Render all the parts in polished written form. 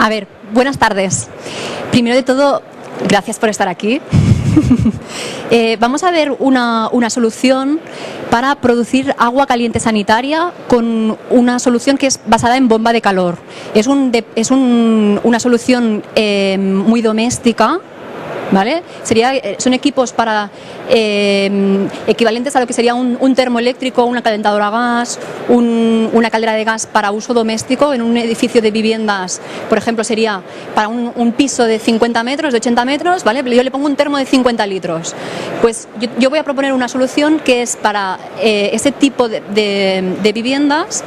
A ver, buenas tardes. Primero de todo, gracias por estar aquí. Vamos a ver una solución para producir agua caliente sanitaria con una solución que es basada en bomba de calor. Es una solución muy doméstica, ¿vale? Son equipos para equivalentes a lo que sería un termoeléctrico, una calentadora a gas, una caldera de gas para uso doméstico en un edificio de viviendas. Por ejemplo, sería para un piso de 50 metros, de 80 metros, ¿vale? Yo le pongo un termo de 50 litros. Pues yo voy a proponer una solución que es para ese tipo de viviendas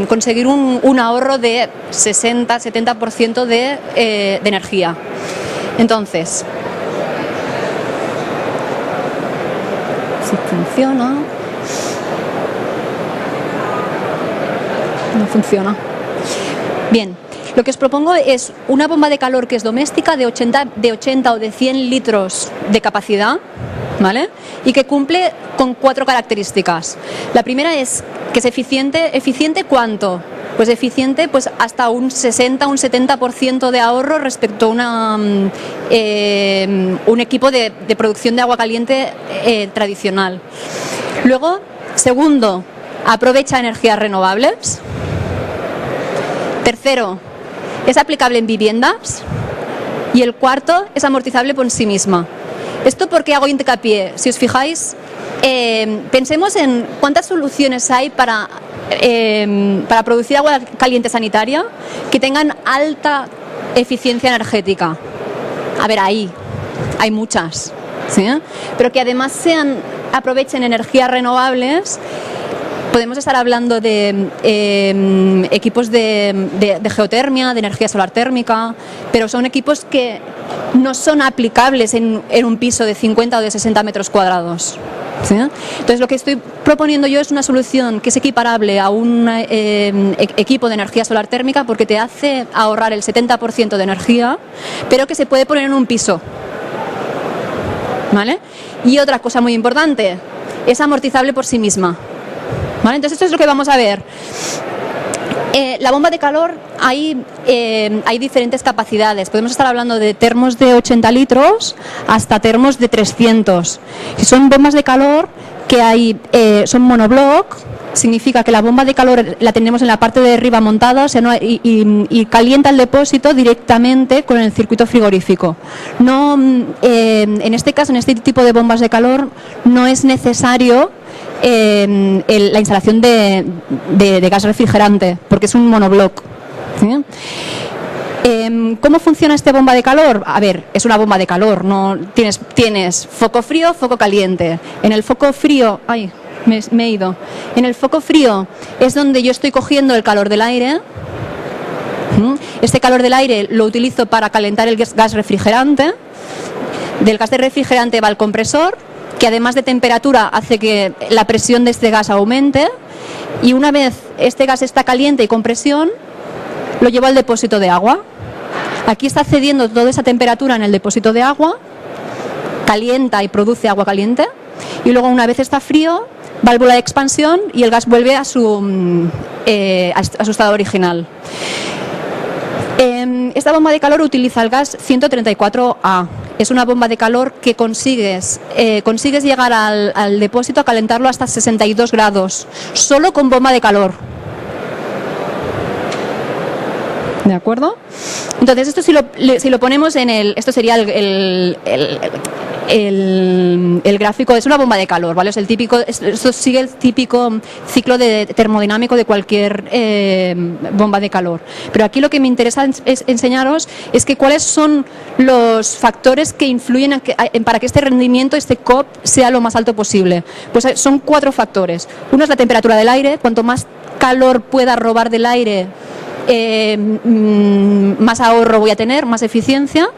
conseguir un ahorro de 60-70% de energía. Entonces, si funciona, no funciona. Bien, lo que os propongo es una bomba de calor que es doméstica de 80 o de 100 litros de capacidad, ¿vale? Y que cumple con 4 características. La primera es que es eficiente. ¿Eficiente cuánto? Pues eficiente pues hasta un 60, un 70% de ahorro respecto a un equipo de producción de agua caliente tradicional. Luego, segundo, aprovecha energías renovables. Tercero, es aplicable en viviendas. Y el cuarto, es amortizable por sí misma. ¿Esto por qué hago hincapié? Si os fijáis, pensemos en cuántas soluciones hay para producir agua caliente sanitaria que tengan alta eficiencia energética. A ver, hay muchas, ¿sí? Pero que además aprovechen energías renovables. Podemos estar hablando de equipos de geotermia, de energía solar térmica, pero son equipos que no son aplicables en un piso de 50 o de 60 metros cuadrados. ¿Sí? Entonces lo que estoy proponiendo yo es una solución que es equiparable a un equipo de energía solar térmica porque te hace ahorrar el 70% de energía, pero que se puede poner en un piso, ¿vale? Y otra cosa muy importante, es amortizable por sí misma, ¿vale? Entonces esto es lo que vamos a ver. La bomba de calor hay diferentes capacidades. Podemos estar hablando de termos de 80 litros hasta termos de 300. Si son bombas de calor que son monobloc, significa que la bomba de calor la tenemos en la parte de arriba montada, o sea, y calienta el depósito directamente con el circuito frigorífico. No, en este caso, en este tipo de bombas de calor, no es necesario la instalación de gas refrigerante, porque es un monobloc, ¿sí? ¿Cómo funciona esta bomba de calor? A ver, es una bomba de calor, no tienes foco frío, foco caliente. En el foco frío, me he ido. En el foco frío es donde yo estoy cogiendo el calor del aire. Este calor del aire lo utilizo para calentar el gas refrigerante. Del gas de refrigerante va al compresor, que además de temperatura hace que la presión de este gas aumente, y una vez este gas está caliente y con presión, lo llevo al depósito de agua. Aquí está cediendo toda esa temperatura en el depósito de agua, calienta y produce agua caliente, y luego una vez está frío, válvula de expansión y el gas vuelve a su estado original. Esta bomba de calor utiliza el gas 134A. Es una bomba de calor que consigues llegar al depósito a calentarlo hasta 62 grados, solo con bomba de calor. ¿De acuerdo? Entonces esto si lo ponemos esto sería el gráfico, es una bomba de calor, ¿vale? Esto sigue el típico ciclo termodinámico de cualquier bomba de calor. Pero aquí lo que me interesa es enseñaros es que cuáles son los factores que influyen para que este rendimiento, este COP, sea lo más alto posible. Pues son 4 factores. Uno es la temperatura del aire. Cuanto más calor pueda robar del aire, más ahorro voy a tener, más eficiencia.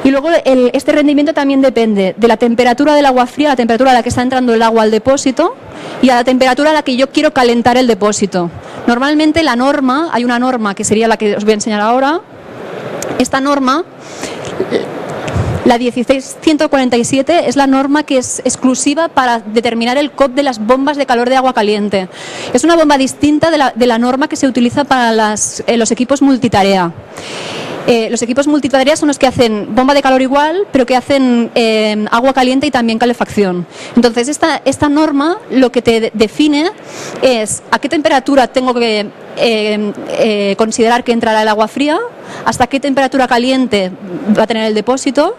Y luego este rendimiento también depende de la temperatura del agua fría, la temperatura a la que está entrando el agua al depósito y a la temperatura a la que yo quiero calentar el depósito. Normalmente hay una norma que sería la que os voy a enseñar ahora. Esta norma La 16147 es la norma que es exclusiva para determinar el COP de las bombas de calor de agua caliente. Es una bomba distinta de la norma que se utiliza para los equipos multitarea. Los equipos multitarea son los que hacen bomba de calor igual, pero que hacen agua caliente y también calefacción. Entonces, esta norma lo que te define es a qué temperatura tengo que considerar que entrará el agua fría, hasta qué temperatura caliente va a tener el depósito,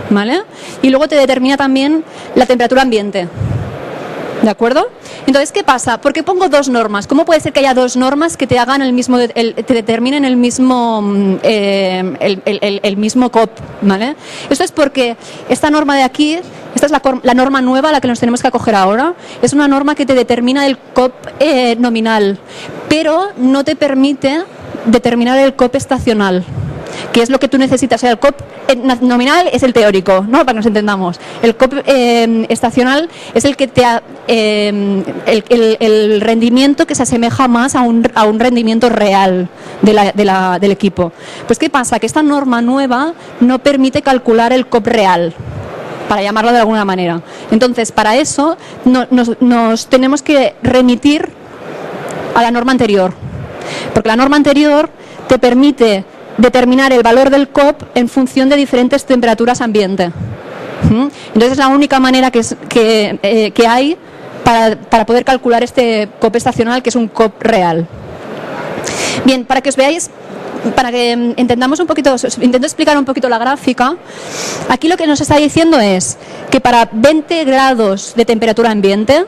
¿vale? Y luego te determina también la temperatura ambiente. ¿De acuerdo? Entonces, ¿qué pasa? ¿Por qué pongo dos normas? ¿Cómo puede ser que haya dos normas que te hagan te determinen el mismo COP? ¿Vale? Esto es porque esta norma de aquí, esta es la norma nueva a la que nos tenemos que acoger ahora, es una norma que te determina el COP nominal, pero no te permite determinar el COP estacional, que es lo que tú necesitas. O sea, el COP nominal es el teórico, ¿no? Para que nos entendamos. El COP estacional es el que el rendimiento que se asemeja más a un rendimiento real del equipo. Pues, ¿qué pasa? Que esta norma nueva no permite calcular el COP real, para llamarlo de alguna manera. Entonces, para eso nos tenemos que remitir a la norma anterior, porque la norma anterior te permite determinar el valor del COP en función de diferentes temperaturas ambiente. Entonces es la única manera que hay para poder calcular este COP estacional, que es un COP real. Bien, para que os veáis, para que entendamos un poquito, intento explicar un poquito la gráfica. Aquí lo que nos está diciendo es que para 20 grados de temperatura ambiente,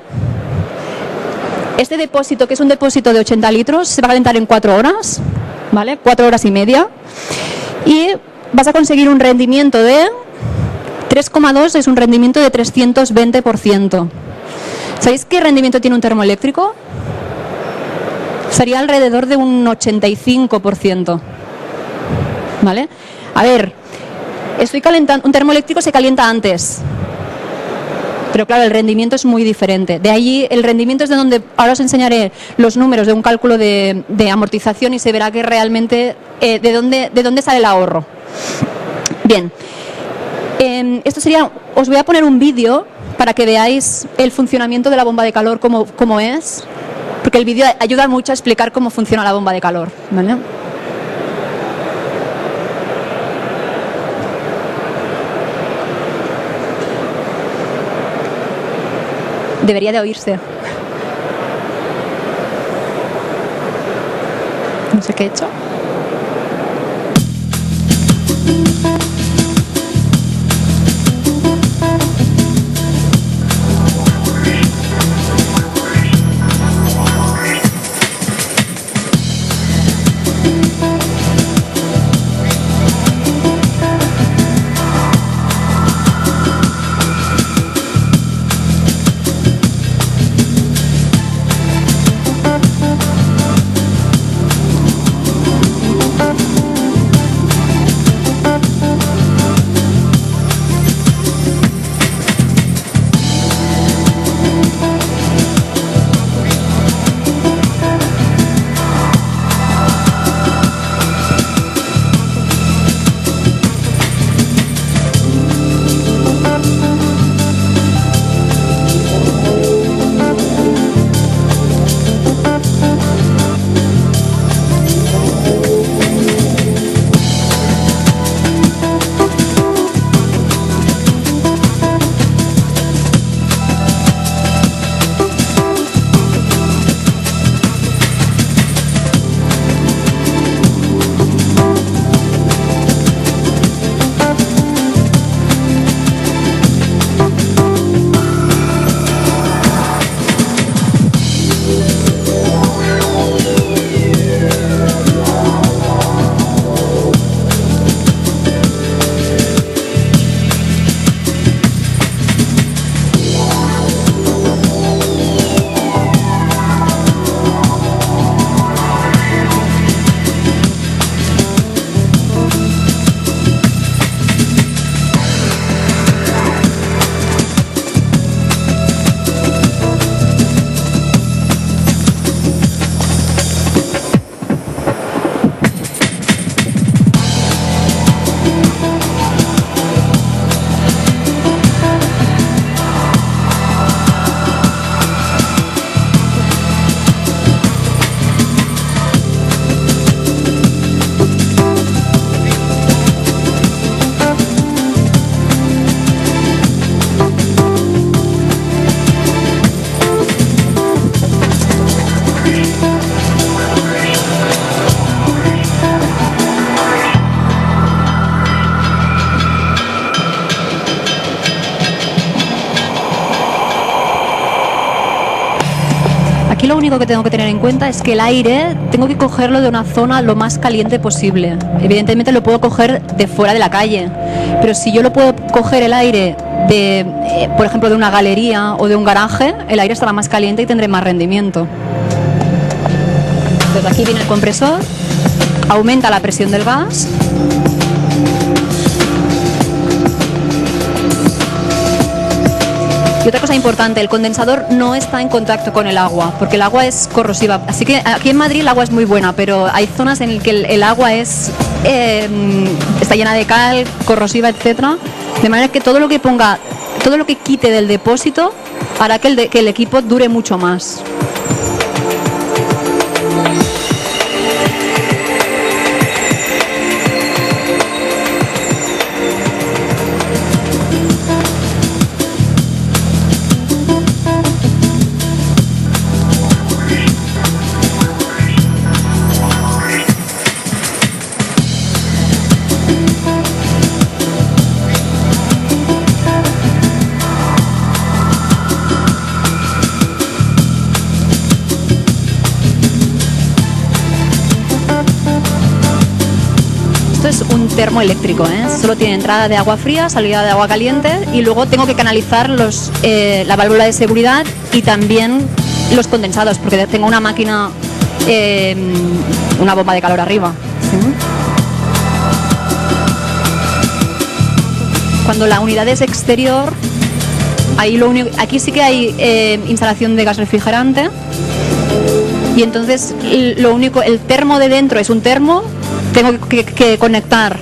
este depósito, que es un depósito de 80 litros, se va a calentar en 4 horas, ¿vale? 4 horas y media. Y vas a conseguir un rendimiento de 3,2, es un rendimiento de 320%. ¿Sabéis qué rendimiento tiene un termoeléctrico? Sería alrededor de un 85%. ¿Vale? A ver, estoy calentando, un termoeléctrico se calienta antes, pero claro, el rendimiento es muy diferente. De allí, el rendimiento es de donde ahora os enseñaré los números de un cálculo de amortización y se verá que realmente de dónde sale el ahorro. Bien, esto sería, os voy a poner un vídeo para que veáis el funcionamiento de la bomba de calor, cómo es, porque el vídeo ayuda mucho a explicar cómo funciona la bomba de calor, ¿vale? Debería de oírse. No sé qué he hecho. único que tengo que tener en cuenta es que el aire tengo que cogerlo de una zona lo más caliente posible. Evidentemente lo puedo coger de fuera de la calle, pero si yo lo puedo coger el aire de, por ejemplo, de una galería o de un garaje, el aire estará más caliente y tendré más rendimiento. Entonces aquí viene el compresor, aumenta la presión del gas. Y otra cosa importante, el condensador no está en contacto con el agua, porque el agua es corrosiva. Así que aquí en Madrid el agua es muy buena, pero hay zonas en las que el agua está llena de cal, corrosiva, etcétera. De manera que todo lo que ponga, todo lo que quite del depósito hará que el equipo dure mucho más. Es un termoeléctrico, solo tiene entrada de agua fría, salida de agua caliente, y luego tengo que canalizar la válvula de seguridad y también los condensados, porque tengo una máquina, una bomba de calor arriba. Cuando la unidad es exterior, aquí sí que hay instalación de gas refrigerante, y entonces el termo de dentro es un termo. Tengo que conectar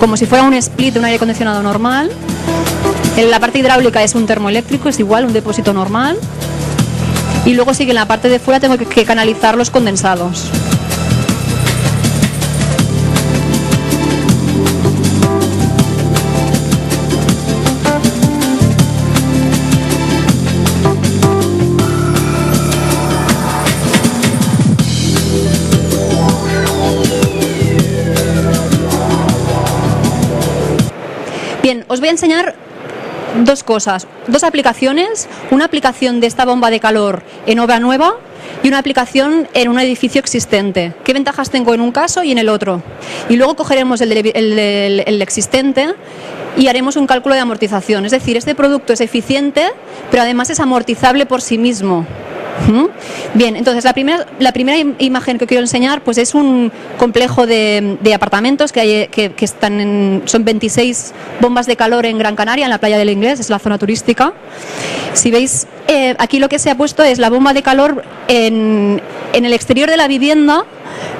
como si fuera un split de un aire acondicionado normal. En la parte hidráulica es un termoeléctrico, es igual, un depósito normal. Y luego sí que en la parte de fuera tengo que canalizar los condensados. Bien, os voy a enseñar dos cosas, dos aplicaciones, una aplicación de esta bomba de calor en obra nueva y una aplicación en un edificio existente. ¿Qué ventajas tengo en un caso y en el otro? Y luego cogeremos el existente y haremos un cálculo de amortización. Es decir, este producto es eficiente, pero además es amortizable por sí mismo. Bien, entonces la primera imagen que quiero enseñar pues es un complejo de apartamentos que están son 26 bombas de calor en Gran Canaria, en la playa del Inglés, es la zona turística. Si veis, aquí lo que se ha puesto es la bomba de calor en el exterior de la vivienda,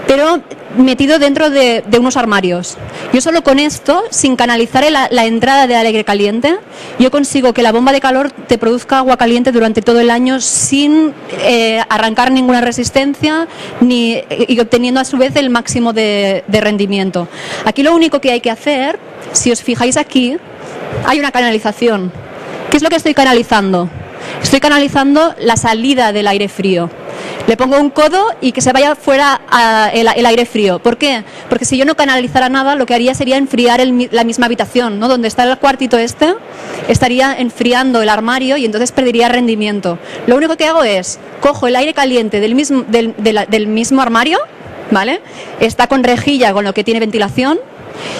pero metido dentro de unos armarios. Yo solo con esto, sin canalizar la entrada de aire caliente, yo consigo que la bomba de calor te produzca agua caliente durante todo el año sin arrancar ninguna resistencia y obteniendo a su vez el máximo de rendimiento. Aquí lo único que hay que hacer, si os fijáis aquí, hay una canalización. ¿Qué es lo que estoy canalizando? Estoy canalizando la salida del aire frío. Le pongo un codo y que se vaya fuera el aire frío. ¿Por qué? Porque si yo no canalizara nada, lo que haría sería enfriar la misma habitación, ¿no? Donde está el cuartito estaría enfriando el armario y entonces perdería rendimiento. Lo único que hago es, cojo el aire caliente del mismo armario, ¿vale? Está con rejilla, con lo que tiene ventilación,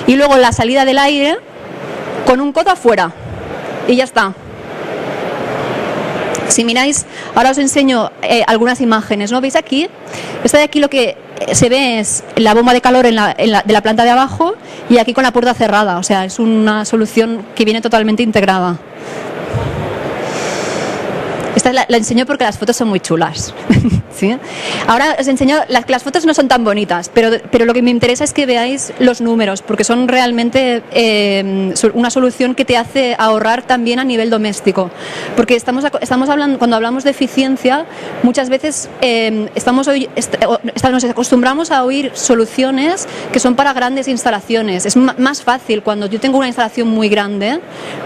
y luego la salida del aire con un codo afuera. Y ya está. Si miráis, ahora os enseño algunas imágenes, ¿no? ¿Veis aquí? Esta de aquí lo que se ve es la bomba de calor de la planta de abajo y aquí con la puerta cerrada, o sea, es una solución que viene totalmente integrada. Esta la enseño porque las fotos son muy chulas. ¿Sí? Ahora os enseño, las fotos no son tan bonitas, pero lo que me interesa es que veáis los números, porque son realmente una solución que te hace ahorrar también a nivel doméstico. Porque estamos hablando, cuando hablamos de eficiencia, muchas veces nos acostumbramos a oír soluciones que son para grandes instalaciones. Es más fácil cuando yo tengo una instalación muy grande,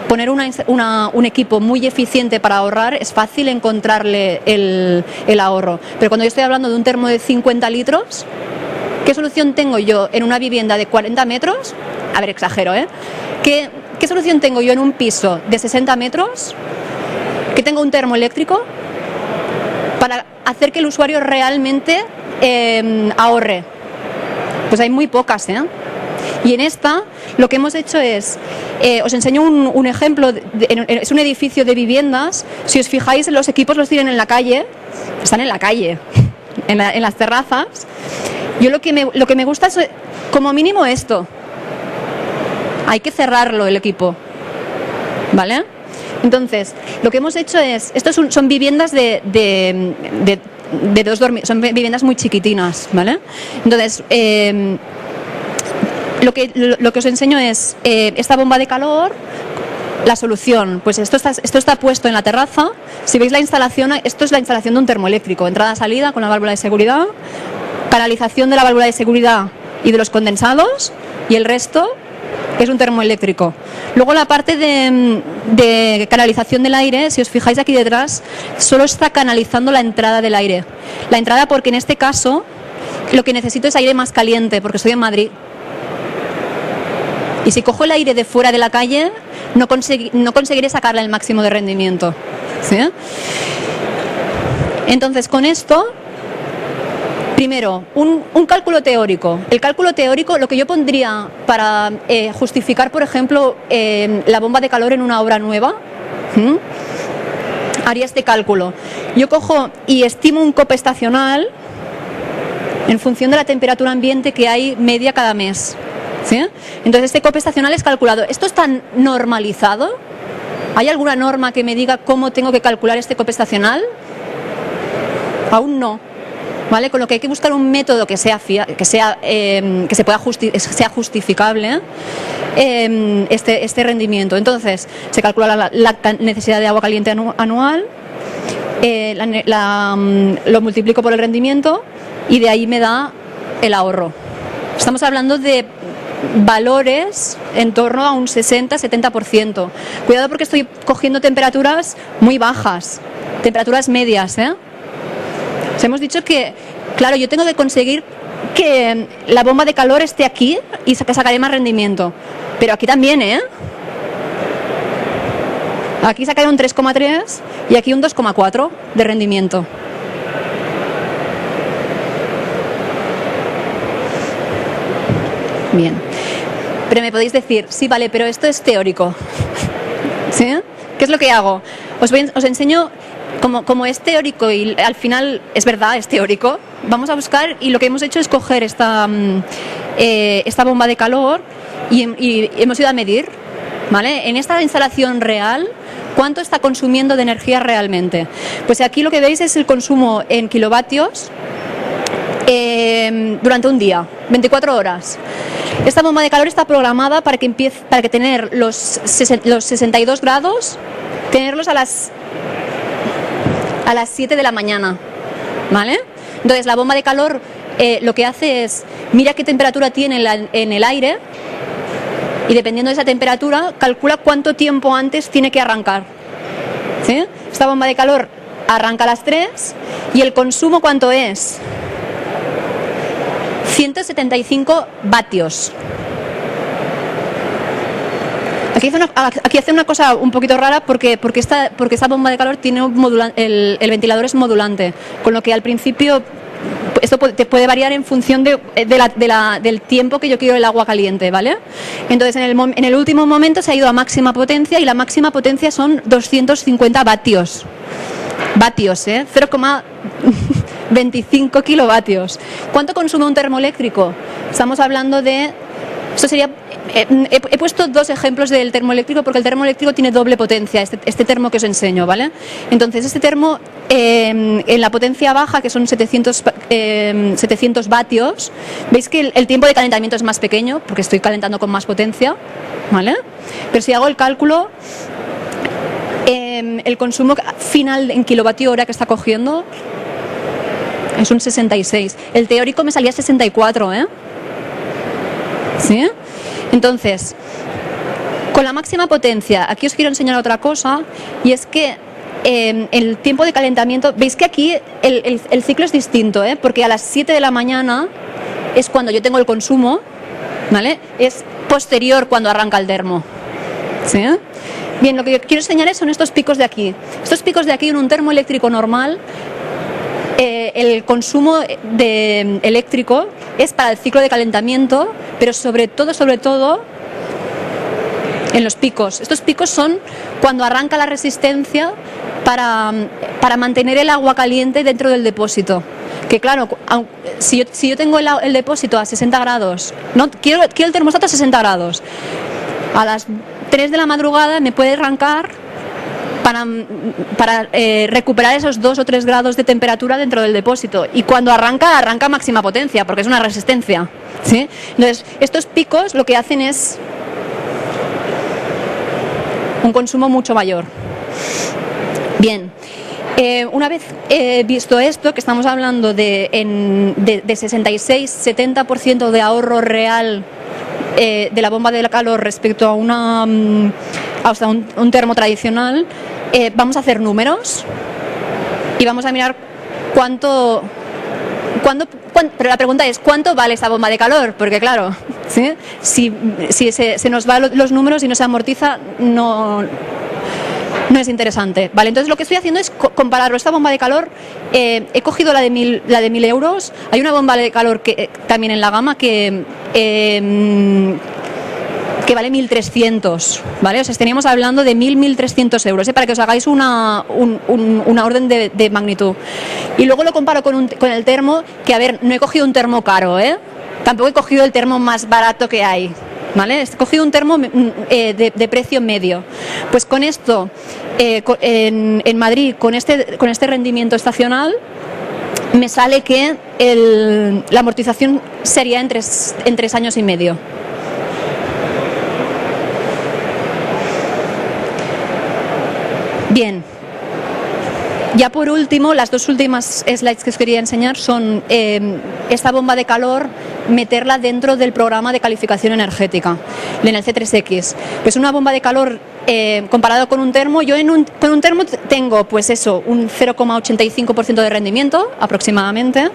poner un equipo muy eficiente para ahorrar, es fácil encontrarle el ahorro. Pero cuando yo estoy hablando de un termo de 50 litros, ¿qué solución tengo yo en una vivienda de 40 metros? A ver, exagero, ¿eh? ¿Qué solución tengo yo en un piso de 60 metros? Que tengo un termoeléctrico hacer que el usuario realmente ahorre? Pues hay muy pocas, ¿eh? Y en esta lo que hemos hecho es, os enseño un ejemplo, es un edificio de viviendas. Si os fijáis, los equipos los tienen en la calle, están en la calle, en las terrazas. Yo lo que me gusta es, como mínimo, esto. Hay que cerrarlo el equipo, ¿vale? Entonces, lo que hemos hecho es, estos son viviendas de 2 dormitorios, son viviendas muy chiquitinas, ¿vale? Entonces, lo que os enseño es esta bomba de calor. La solución, pues esto está puesto en la terraza. Si veis la instalación, esto es la instalación de un termoeléctrico, entrada-salida con la válvula de seguridad, canalización de la válvula de seguridad y de los condensados, y el resto es un termoeléctrico. Luego la parte de canalización del aire, si os fijáis aquí detrás, solo está canalizando la entrada del aire. La entrada, porque en este caso lo que necesito es aire más caliente, porque estoy en Madrid. Y si cojo el aire de fuera de la calle, no conseguiré sacarle el máximo de rendimiento, ¿sí? Entonces, con esto, primero, un cálculo teórico. El cálculo teórico, lo que yo pondría para justificar, por ejemplo, la bomba de calor en una obra nueva, haría este cálculo. Yo cojo y estimo un cope estacional en función de la temperatura ambiente que hay media cada mes, ¿sí? Entonces este cope estacional es calculado. ¿Esto está normalizado? ¿Hay alguna norma que me diga cómo tengo que calcular este cope estacional? Aún no, ¿vale? Con lo que hay que buscar un método que sea justificable este rendimiento. Entonces se calcula la necesidad de agua caliente anual, lo multiplico por el rendimiento y de ahí me da el ahorro. Estamos hablando de valores en torno a un 60-70%. Cuidado, porque estoy cogiendo temperaturas muy bajas, temperaturas medias, ¿eh? Os hemos dicho que, claro, yo tengo que conseguir que la bomba de calor esté aquí y que sacaré más rendimiento. Pero aquí también, ¿eh? Aquí sacaré un 3,3 y aquí un 2,4 de rendimiento. Bien. Pero me podéis decir, sí, vale, pero esto es teórico. ¿Sí? ¿Qué es lo que hago? Os enseño, como es teórico y al final es verdad, es teórico, vamos a buscar, y lo que hemos hecho es coger esta bomba de calor y hemos ido a medir, ¿vale? En esta instalación real, ¿cuánto está consumiendo de energía realmente? Pues aquí lo que veis es el consumo en kilovatios durante un día, 24 horas. Esta bomba de calor está programada para que tener los 62 grados, tenerlos a las 7 de la mañana, ¿vale? Entonces la bomba de calor lo que hace es, mira qué temperatura tiene en el aire, y dependiendo de esa temperatura calcula cuánto tiempo antes tiene que arrancar, ¿sí? Esta bomba de calor arranca a las 3 y el consumo, ¿cuánto es? 175 vatios. Aquí hace una cosa un poquito rara porque esta bomba de calor tiene el ventilador es modulante, con lo que al principio esto te puede variar en función del tiempo que yo quiero el agua caliente, ¿vale? Entonces en el último momento se ha ido a máxima potencia, y la máxima potencia son 250 vatios. Vatios, 0,25 kilovatios. ¿Cuánto consume un termoeléctrico? Estamos hablando de... Esto sería... He puesto 2 ejemplos del termoeléctrico porque el termoeléctrico tiene doble potencia, este termo que os enseño, ¿vale? Entonces este termo en la potencia baja, que son 700 vatios, veis que el tiempo de calentamiento es más pequeño porque estoy calentando con más potencia, ¿vale? Pero si hago el cálculo, el consumo final en kilovatio hora que está cogiendo es un 66. El teórico me salía 64, ¿eh? ¿Sí? Entonces, con la máxima potencia, aquí os quiero enseñar otra cosa, y es que el tiempo de calentamiento, veis que aquí el ciclo es distinto, ¿eh? Porque a las 7 de la mañana es cuando yo tengo el consumo, ¿vale? Es posterior cuando arranca el termo, ¿sí? Bien, lo que yo quiero enseñaros son estos picos de aquí. Estos picos de aquí en un termoeléctrico normal el consumo eléctrico es para el ciclo de calentamiento, pero sobre todo en los picos. Estos picos son cuando arranca la resistencia para mantener el agua caliente dentro del depósito. Que claro, si yo tengo el depósito a 60 grados, no quiero el termostato a 60 grados, a las 3 de la madrugada me puede arrancar para recuperar esos 2 o 3 grados de temperatura dentro del depósito, y cuando arranca a máxima potencia porque es una resistencia, ¿sí? Entonces estos picos lo que hacen es un consumo mucho mayor. Bien, una vez visto esto, que estamos hablando de 66-70% de ahorro real de la bomba de calor respecto a un termo tradicional, vamos a hacer números y vamos a mirar cuánto, pero la pregunta es ¿cuánto vale esta bomba de calor? Porque claro, ¿sí? si se nos van los números y no se amortiza, no es interesante. Vale, entonces lo que estoy haciendo es compararlo. Esta bomba de calor, he cogido la de 1000 euros. Hay una bomba de calor que también en la gama que vale 1.300, ¿vale? O sea, estaríamos hablando de 1.300 euros, para que os hagáis una orden de magnitud. Y luego lo comparo con el termo, que a ver, no he cogido un termo caro, tampoco he cogido el termo más barato que hay, ¿vale? He cogido un termo de precio medio. Pues con esto, en Madrid, con este rendimiento estacional, me sale que la amortización sería en 3 años y medio. Bien, ya por último, las dos últimas slides que os quería enseñar son esta bomba de calor, meterla dentro del programa de calificación energética, en el C3X. Pues una bomba de calor comparado con un termo, con un termo tengo pues eso, un 0,85% de rendimiento aproximadamente.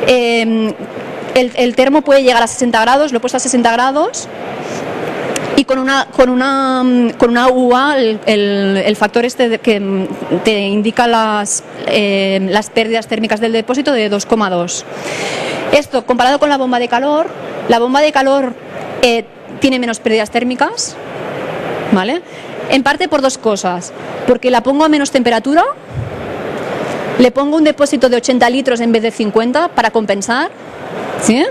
El termo puede llegar a 60 grados, lo he puesto a 60 grados. Y con una UA, el factor este que te indica las pérdidas térmicas del depósito, de 2,2. Esto comparado con la bomba de calor tiene menos pérdidas térmicas, ¿vale? En parte por dos cosas, porque la pongo a menos temperatura, le pongo un depósito de 80 litros en vez de 50 para compensar, ¿sí?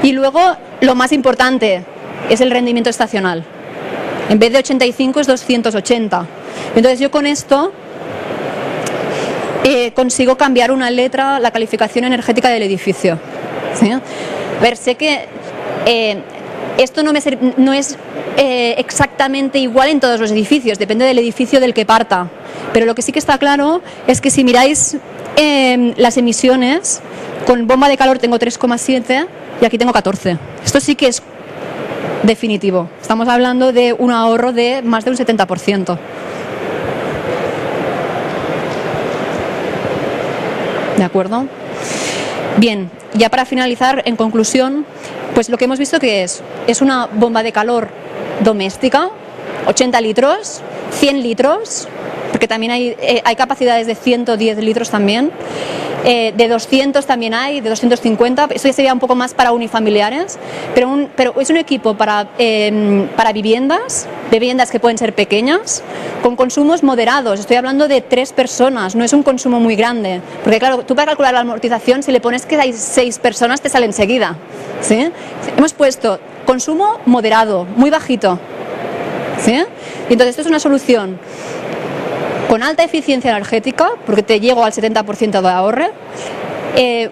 Y luego, lo más importante, es el rendimiento estacional. En vez de 85 es 280. Entonces yo con esto consigo cambiar una letra la calificación energética del edificio, ¿sí? A ver, sé que esto no es exactamente igual en todos los edificios, depende del edificio del que parta. Pero lo que sí que está claro es que si miráis las emisiones, con bomba de calor tengo 3,7 y aquí tengo 14. Esto sí que es definitivo. Estamos hablando de un ahorro de más de un 70%. ¿De acuerdo? Bien, ya para finalizar, en conclusión, pues lo que hemos visto que es una bomba de calor doméstica, 80 litros, 100 litros, porque también hay capacidades de 110 litros también, de 200 también hay, de 250, esto ya sería un poco más para unifamiliares, pero es un equipo para viviendas que pueden ser pequeñas, con consumos moderados. Estoy hablando de 3 personas, no es un consumo muy grande, porque claro, tú para calcular la amortización, si le pones que hay 6 personas, te sale enseguida, ¿sí? Hemos puesto consumo moderado, muy bajito, ¿sí? Y entonces esto es una solución con alta eficiencia energética, porque te llego al 70% de ahorro,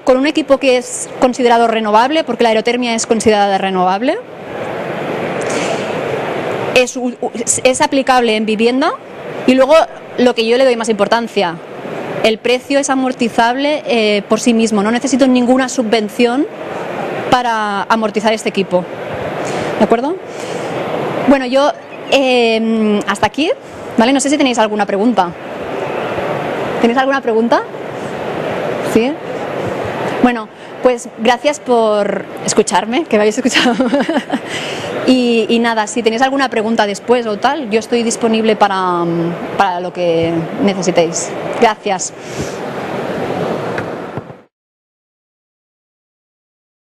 con un equipo que es considerado renovable, porque la aerotermia es considerada renovable, es aplicable en vivienda, y luego lo que yo le doy más importancia, el precio es amortizable por sí mismo, no necesito ninguna subvención para amortizar este equipo. ¿De acuerdo? Bueno, yo hasta aquí. ¿Vale? No sé si tenéis alguna pregunta. ¿Tenéis alguna pregunta? ¿Sí? Bueno, pues gracias por escucharme, que me habéis escuchado. y nada, si tenéis alguna pregunta después o tal, yo estoy disponible para lo que necesitéis. Gracias.